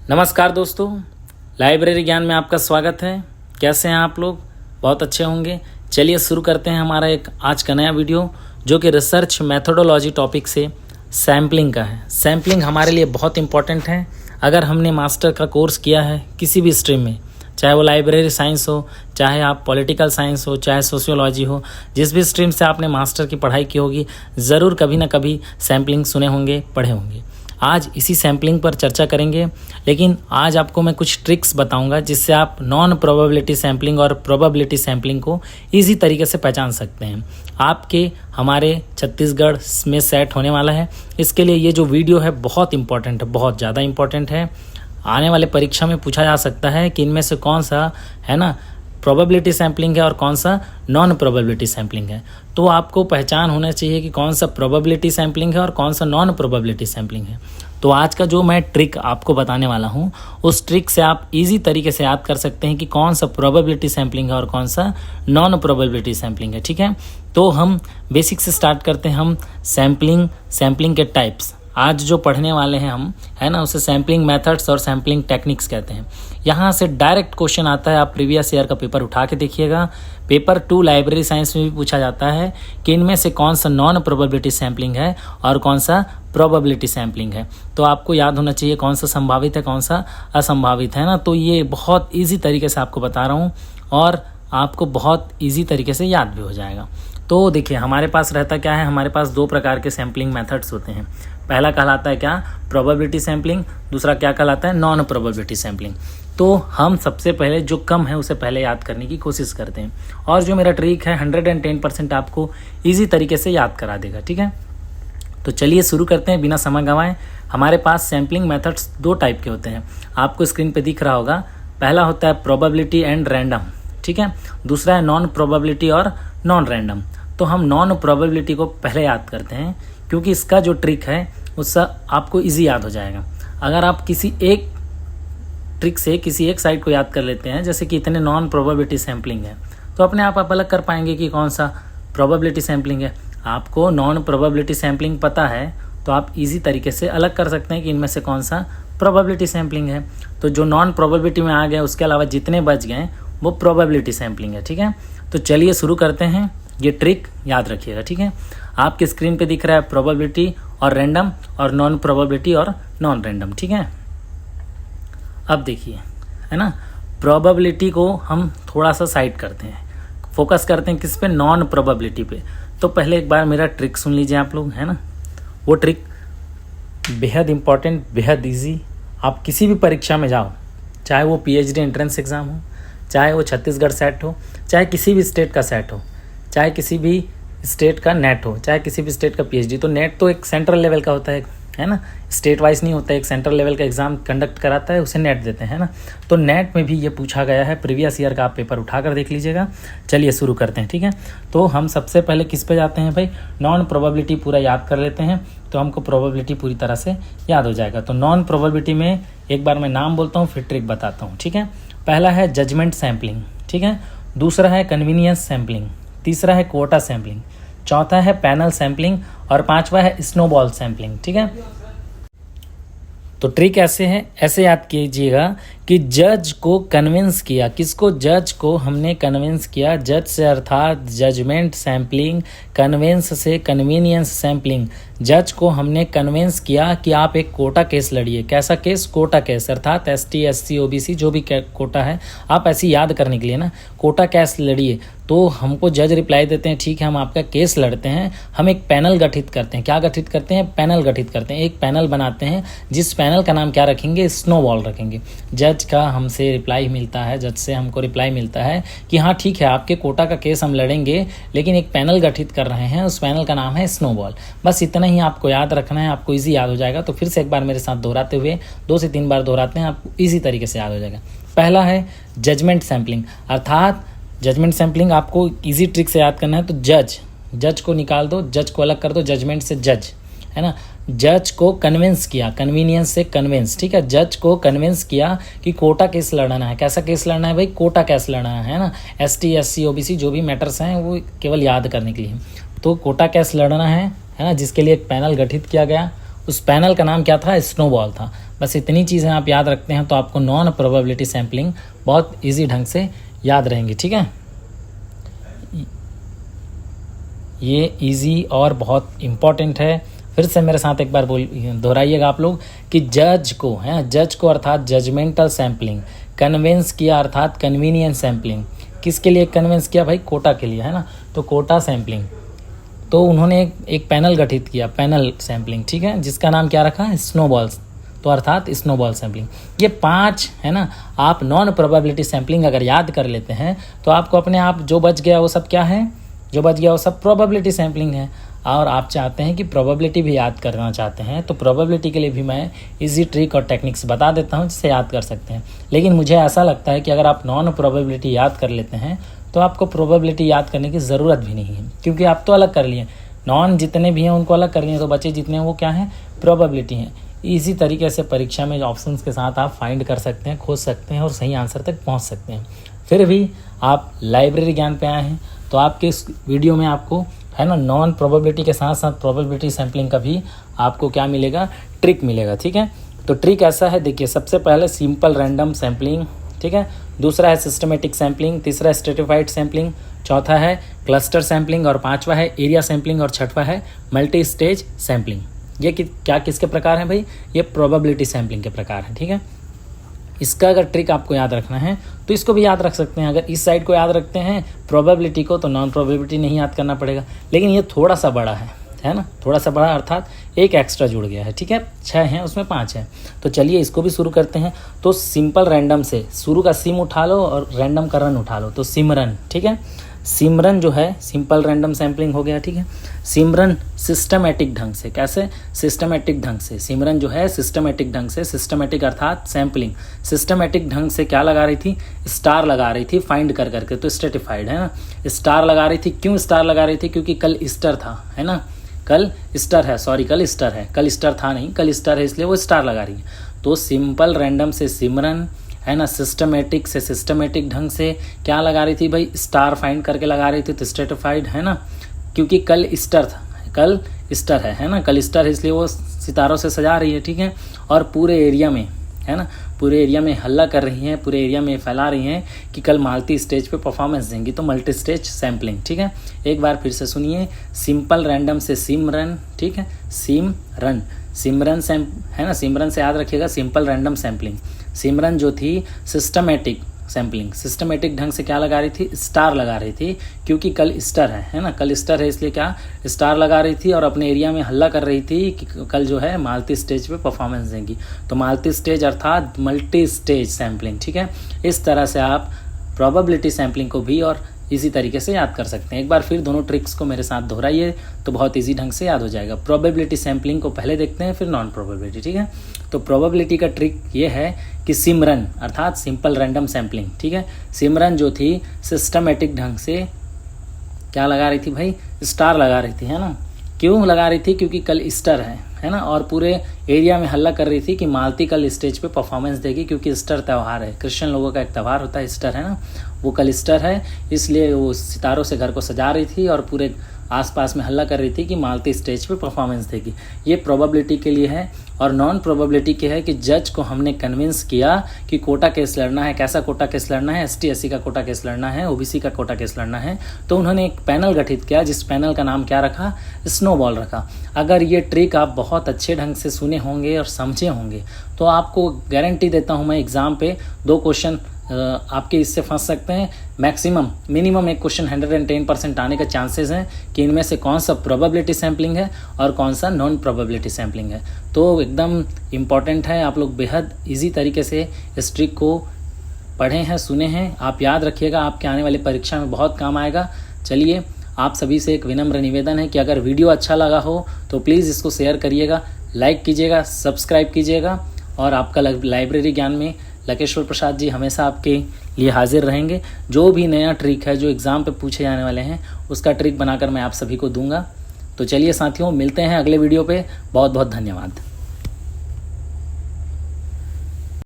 नमस्कार दोस्तों, लाइब्रेरी ज्ञान में आपका स्वागत है। कैसे हैं आप लोग? बहुत अच्छे होंगे। चलिए शुरू करते हैं हमारा एक आज का नया वीडियो, जो कि रिसर्च मेथोडोलॉजी टॉपिक से सैम्पलिंग का है। सैम्पलिंग हमारे लिए बहुत इंपॉर्टेंट है। अगर हमने मास्टर का कोर्स किया है किसी भी स्ट्रीम में, चाहे वो लाइब्रेरी साइंस हो, चाहे आप पॉलिटिकल साइंस हो, चाहे सोशियोलॉजी हो, जिस भी स्ट्रीम से आपने मास्टर की पढ़ाई की होगी, ज़रूर कभी ना कभी सैम्पलिंग सुने होंगे, पढ़े होंगे। आज इसी सैम्पलिंग पर चर्चा करेंगे, लेकिन आज आपको मैं कुछ ट्रिक्स बताऊंगा जिससे आप नॉन प्रोबेबिलिटी सैम्पलिंग और प्रोबेबिलिटी सैम्पलिंग को ईजी तरीके से पहचान सकते हैं। आपके हमारे छत्तीसगढ़ में सेट होने वाला है। इसके लिए ये जो वीडियो है बहुत इंपॉर्टेंट है, बहुत ज़्यादा इंपॉर्टेंट है। आने वाले परीक्षा में पूछा जा सकता है कि इनमें से कौन सा है ना प्रोबेबिलिटी सैम्पलिंग है और कौन सा नॉन प्रोबेबिलिटी सैम्पलिंग है। तो आपको पहचान होना चाहिए कि कौन सा प्रोबेबिलिटी सैम्पलिंग है और कौन सा नॉन प्रोबेबिलिटी सैम्पलिंग है। तो आज का जो मैं ट्रिक आपको बताने वाला हूँ, उस ट्रिक से आप इजी तरीके से याद कर सकते हैं कि कौन सा प्रोबेबिलिटी सैम्पलिंग है और कौन सा नॉन प्रोबेबिलिटी सैम्पलिंग है। ठीक है, तो हम बेसिक से स्टार्ट करते हैं। हम सैम्पलिंग के टाइप्स आज जो पढ़ने वाले हैं हम, है ना, उसे सैम्पलिंग मेथड्स और सैम्पलिंग टेक्निक्स कहते हैं। यहाँ से डायरेक्ट क्वेश्चन आता है। आप प्रीवियस ईयर का पेपर उठा के देखिएगा। पेपर 2 लाइब्रेरी साइंस में भी पूछा जाता है कि इनमें से कौन सा नॉन प्रोबेबिलिटी सैम्पलिंग है और कौन सा प्रोबेबिलिटी सैम्पलिंग है। तो आपको याद होना चाहिए कौन सा संभावित है, कौन सा असंभावित है ना। तो ये बहुत ईजी तरीके से आपको बता रहा हूँ और आपको बहुत ईजी तरीके से याद भी हो जाएगा। तो देखिए, हमारे पास रहता क्या है, हमारे पास 2 प्रकार के सैम्पलिंग मेथड्स होते हैं। पहला कहलाता है क्या, प्रोबेबिलिटी सैम्पलिंग। दूसरा क्या कहलाता है, नॉन प्रोबेबिलिटी सैम्पलिंग। तो हम सबसे पहले जो कम है उसे पहले याद करने की कोशिश करते हैं, और जो मेरा ट्रिक है 110% आपको ईजी तरीके से याद करा देगा। ठीक है, तो चलिए शुरू करते हैं बिना समय गंवाए। हमारे पास सैम्पलिंग मेथड्स 2 टाइप के होते हैं, आपको स्क्रीन पे दिख रहा होगा। पहला होता है प्रोबेबिलिटी एंड रैंडम, ठीक है। दूसरा है नॉन प्रोबेबिलिटी और नॉन रैंडम। तो हम नॉन प्रोबेबिलिटी को पहले याद करते हैं, क्योंकि इसका जो ट्रिक है उससे आपको इजी याद हो जाएगा। अगर आप किसी एक ट्रिक से किसी एक साइड को याद कर लेते हैं, जैसे कि इतने नॉन प्रोबेबिलिटी सैम्पलिंग है, तो अपने आप अलग कर पाएंगे कि कौन सा प्रोबेबिलिटी सैम्पलिंग है। आपको नॉन प्रोबेबिलिटी सैम्पलिंग पता है तो आप इजी तरीके से अलग कर सकते हैं कि इनमें से कौन सा प्रोबेबिलिटी सैम्पलिंग है। तो जो नॉन प्रोबेबिलिटी में आ गए उसके अलावा जितने बच गए वो प्रोबेबिलिटी सैम्पलिंग है। ठीक है, तो चलिए शुरू करते हैं। ये ट्रिक याद रखिएगा। ठीक है, आपकी स्क्रीन पे दिख रहा है प्रोबेबिलिटी और रैंडम और नॉन प्रोबेबिलिटी और नॉन रैंडम। ठीक है, अब देखिए, है ना, प्रोबेबिलिटी को हम थोड़ा सा साइड करते हैं, फोकस करते हैं किस पे, नॉन प्रोबेबिलिटी पे। तो पहले एक बार मेरा ट्रिक सुन लीजिए आप लोग, है ना। वो ट्रिक बेहद इंपॉर्टेंट, बेहद ईजी। आप किसी भी परीक्षा में जाओ, चाहे वो PhD एंट्रेंस एग्ज़ाम हो, चाहे वो छत्तीसगढ़ सेट हो, चाहे किसी भी स्टेट का सेट हो, चाहे किसी भी स्टेट का नेट हो, चाहे किसी भी स्टेट का PhD। तो नेट तो एक सेंट्रल लेवल का होता है ना, स्टेट वाइज नहीं होता है। एक सेंट्रल लेवल का एग्जाम कंडक्ट कराता है, उसे नेट देते हैं ना। तो नेट में भी ये पूछा गया है, प्रीवियस ईयर का आप पेपर उठा कर देख लीजिएगा। चलिए शुरू करते हैं। ठीक है, तो हम सबसे पहले किस पे जाते हैं भाई, नॉन प्रोबेबिलिटी पूरा याद कर लेते हैं, तो हमको प्रोबेबिलिटी पूरी तरह से याद हो जाएगा। तो नॉन प्रोबेबिलिटी में एक बार मैं नाम बोलता हूँ, फिर ट्रिक बताता हूँ। ठीक है, पहला है जजमेंट सैम्पलिंग, ठीक है। दूसरा है कन्वीनियंस सैम्पलिंग। तीसरा है क्वोटा सैम्पलिंग। चौथा है पैनल सैम्पलिंग और 5वां है स्नोबॉल सैम्पलिंग। ठीक है, तो ट्रिक ऐसे है, ऐसे याद कीजिएगा कि जज को कन्विंस किया, किसको, जज को हमने कन्विंस किया। जज से अर्थात जजमेंट सैम्पलिंग, कन्विंस से कन्वीनियंस सैम्पलिंग। जज को हमने कन्विंस किया कि आप एक कोटा केस लड़िए। कैसा केस, कोटा केस, अर्थात ST SC OBC जो भी कोटा है, आप ऐसे याद करने के लिए ना, कोटा केस लड़िए। तो हमको जज रिप्लाई देते हैं, ठीक है हम आपका केस लड़ते हैं। हम एक पैनल गठित करते हैं। क्या गठित करते हैं, पैनल गठित करते हैं। एक पैनल बनाते हैं, जिस पैनल का नाम क्या रखेंगे, स्नोबॉल रखेंगे। जज का हमसे रिप्लाई मिलता है, जज से हमको रिप्लाई मिलता है कि हाँ ठीक है, आपके कोटा का केस हम लड़ेंगे, लेकिन एक पैनल गठित कर रहे हैं, उस पैनल का नाम है स्नोबॉल। बस इतना ही आपको याद रखना है, आपको इजी याद हो जाएगा। तो फिर से एक बार मेरे साथ दोहराते हुए 2 से 3 बार दोहराते हैं, आपको इजी तरीके से याद हो जाएगा। पहला है जजमेंट सैम्पलिंग, अर्थात जजमेंट सैम्पलिंग आपको इजी ट्रिक से याद करना है। तो जज को निकाल दो, जज को अलग कर दो, जजमेंट से जज, है ना। जज को कन्विंस किया, कन्वीनियंस से कन्विंस, ठीक है। जज को कन्विंस किया कि कोटा केस लड़ना है। कैसा केस लड़ना है भाई, कोटा केस लड़ना है ना। ST SC OBC जो भी मैटर्स हैं वो केवल याद करने के लिए। तो कोटा केस लड़ना है ना, जिसके लिए एक पैनल गठित किया गया। उस पैनल का नाम क्या था, स्नोबॉल था। बस इतनी चीज़ें आप याद रखते हैं तो आपको नॉन प्रोबेबिलिटी सैम्पलिंग बहुत ईजी ढंग से याद रहेंगी। ठीक है, ये इजी और बहुत इम्पॉर्टेंट है। फिर से मेरे साथ एक बार दोहराइएगा आप लोग कि जज को अर्थात जजमेंटल सैम्पलिंग, कन्विंस किया अर्थात कन्वीनियंस सैम्पलिंग। किसके लिए कन्विंस किया भाई? कोटा के लिए, है ना। तो कोटा सैम्पलिंग, तो उन्होंने एक पैनल गठित किया, पैनल सैम्पलिंग, ठीक है, जिसका नाम क्या रखा है? स्नोबॉल्स, तो अर्थात स्नोबॉल सैम्पलिंग। ये 5 है ना। आप नॉन प्रोबेबिलिटी सैम्पलिंग अगर याद कर लेते हैं तो आपको अपने आप जो बच गया वो सब क्या है? जो बच गया वो सब प्रोबेबिलिटी सैम्पलिंग है। और आप चाहते हैं कि प्रोबेबिलिटी भी याद करना चाहते हैं तो प्रोबेबिलिटी के लिए भी मैं इजी ट्रिक और टेक्निक्स बता देता हूं जिससे याद कर सकते हैं। लेकिन मुझे ऐसा लगता है कि अगर आप नॉन प्रोबेबिलिटी याद कर लेते हैं तो आपको प्रोबेबिलिटी याद करने की ज़रूरत भी नहीं है, क्योंकि आप तो अलग कर लिए। नॉन जितने भी हैं उनको अलग कर लिए, तो बचे जितने हैं वो क्या हैं? प्रोबेबिलिटी हैं। ईजी तरीके से परीक्षा में ऑप्शंस के साथ आप फाइंड कर सकते हैं, खोज सकते हैं और सही आंसर तक पहुंच सकते हैं। फिर भी आप लाइब्रेरी ज्ञान पे आए हैं तो आपके इस वीडियो में आपको है ना नॉन प्रोबेबिलिटी के साथ साथ प्रोबेबिलिटी सैम्पलिंग का भी आपको क्या मिलेगा? ट्रिक मिलेगा। ठीक है, तो ट्रिक ऐसा है, देखिए, सबसे पहले सिंपल रैंडम सैम्पलिंग, ठीक है, दूसरा है सिस्टमेटिक सैम्पलिंग, तीसरा है स्ट्रेटिफाइड सैम्पलिंग, चौथा है क्लस्टर सैम्पलिंग और पांचवा है एरिया सैम्पलिंग और छठवा है मल्टी स्टेज सैम्पलिंग। ये क्या किसके प्रकार है भाई? ये प्रोबेबिलिटी सैम्पलिंग के प्रकार है। ठीक है, इसका अगर ट्रिक आपको याद रखना है तो इसको भी याद रख सकते हैं। अगर इस साइड को याद रखते हैं प्रोबेबिलिटी को तो नॉन प्रोबेबिलिटी नहीं याद करना पड़ेगा। लेकिन ये थोड़ा सा बड़ा है ना, थोड़ा सा बड़ा अर्थात एक एक्स्ट्रा जुड़ गया है। ठीक है, 6 हैं उसमें 5 है। तो चलिए इसको भी शुरू करते हैं। तो सिंपल रैंडम से शुरू का सिम उठा लो और रैंडम का रन उठा लो, तो सिमरन। ठीक है, सिमरन जो है सिंपल रैंडम सैम्पलिंग हो गया। ठीक है, सिमरन सिस्टमेटिक ढंग से, कैसे? सिस्टमेटिक ढंग से। सिमरन जो है सिस्टमेटिक ढंग से, सिस्टमेटिक अर्थात सैम्पलिंग, सिस्टमेटिक ढंग से क्या लगा रही थी? स्टार लगा रही थी फाइंड कर करके, तो स्ट्रेटिफाइड है ना। स्टार लगा रही थी, क्यों स्टार लगा रही थी? क्योंकि कल ईस्टर था, है ना, कल ईस्टर है, सॉरी कल ईस्टर है, कल ईस्टर था नहीं, कल ईस्टर है, इसलिए वो स्टार लगा रही है। तो सिंपल रैंडम से सिमरन, है ना, सिस्टमेटिक से सिस्टमेटिक ढंग से क्या लगा रही थी भाई? स्टार फाइंड करके लगा रही थी, तो स्ट्रेटिफाइड, है ना, क्योंकि कल ईस्टर था, कल ईस्टर है ना, कल ईस्टर है, इसलिए वो सितारों से सजा रही है। ठीक है, और पूरे एरिया में, है ना, पूरे एरिया में हल्ला कर रही हैं, पूरे एरिया में फैला रही हैं कि कल मालती स्टेज पे परफॉर्मेंस देंगी, तो मल्टी स्टेज सैम्पलिंग। ठीक है, एक बार फिर से सुनिए, सिंपल रैंडम से सिमरन, ठीक है, सिमरन, सिमरन है ना, सिमरन से याद रखिएगा सिंपल रैंडम सैम्पलिंग। सिमरन जो थी सिस्टमेटिक सैम्पलिंग, सिस्टमेटिक ढंग से क्या लगा रही थी? स्टार लगा रही थी, क्योंकि कल ईस्टर है ना, कल ईस्टर है, इसलिए क्या स्टार लगा रही थी और अपने एरिया में हल्ला कर रही थी कि कल जो है मालती स्टेज पे परफॉर्मेंस देंगी, तो मालती स्टेज अर्थात मल्टी स्टेज सैम्पलिंग। ठीक है, इस तरह से आप प्रोबेबिलिटी सैम्पलिंग को भी और इसी तरीके से याद कर सकते हैं। एक बार फिर दोनों ट्रिक्स को मेरे साथ दोहराइए तो बहुत इजी ढंग से याद हो जाएगा। प्रोबेबिलिटी सैम्पलिंग को पहले देखते हैं, फिर नॉन प्रोबेबिलिटी। ठीक है, तो प्रोबेबिलिटी का ट्रिक ये है कि सिमरन अर्थात सिंपल रैंडम सैम्पलिंग, ठीक है, सिमरन जो थी सिस्टमेटिक ढंग से क्या लगा रही थी भाई? स्टार लगा रही थी, है ना। क्यों लगा रही थी? क्योंकि कल ईस्टर है ना, और पूरे एरिया में हल्ला कर रही थी कि मालती कल स्टेज पे परफॉर्मेंस देगी, क्योंकि ईस्टर त्यौहार है, क्रिश्चियन लोगों का एक त्यौहार होता है ईस्टर, है ना, वो कल ईस्टर है, इसलिए वो सितारों से घर को सजा रही थी और पूरे आसपास में हल्ला कर रही थी कि मालती स्टेज पे परफॉर्मेंस देगी। ये प्रोबेबिलिटी के लिए है। और नॉन प्रोबेबिलिटी के है कि जज को हमने कन्विंस किया कि कोटा केस लड़ना है। कैसा कोटा केस लड़ना है? ST SC का कोटा केस लड़ना है, OBC का कोटा केस लड़ना है। तो उन्होंने एक पैनल गठित किया, जिस पैनल का नाम क्या रखा? स्नोबॉल रखा। अगर ये ट्रिक आप बहुत अच्छे ढंग से सुने होंगे और समझे होंगे तो आपको गारंटी देता हूँ मैं, एग्जाम पे 2 क्वेश्चन आपके इससे फंस सकते हैं। मिनिमम एक क्वेश्चन 110% आने का चांसेस हैं कि इनमें से कौन सा प्रोबेबिलिटी सैम्पलिंग है और कौन सा नॉन प्रोबेबिलिटी सैम्पलिंग है। तो एकदम इम्पॉर्टेंट है, आप लोग बेहद इजी तरीके से इस ट्रिक को पढ़े हैं, सुने हैं, आप याद रखिएगा, आपके आने वाली परीक्षा में बहुत काम आएगा। चलिए, आप सभी से एक विनम्र निवेदन है कि अगर वीडियो अच्छा लगा हो तो प्लीज़ इसको शेयर करिएगा, लाइक कीजिएगा, सब्सक्राइब कीजिएगा। और आपका लाइब्रेरी ज्ञान में लकेश्वर प्रसाद जी हमेशा आपके लिए हाजिर रहेंगे। जो भी नया ट्रिक है जो एग्ज़ाम पे पूछे जाने वाले हैं उसका ट्रिक बनाकर मैं आप सभी को दूंगा। तो चलिए साथियों, मिलते हैं अगले वीडियो पे। बहुत बहुत धन्यवाद।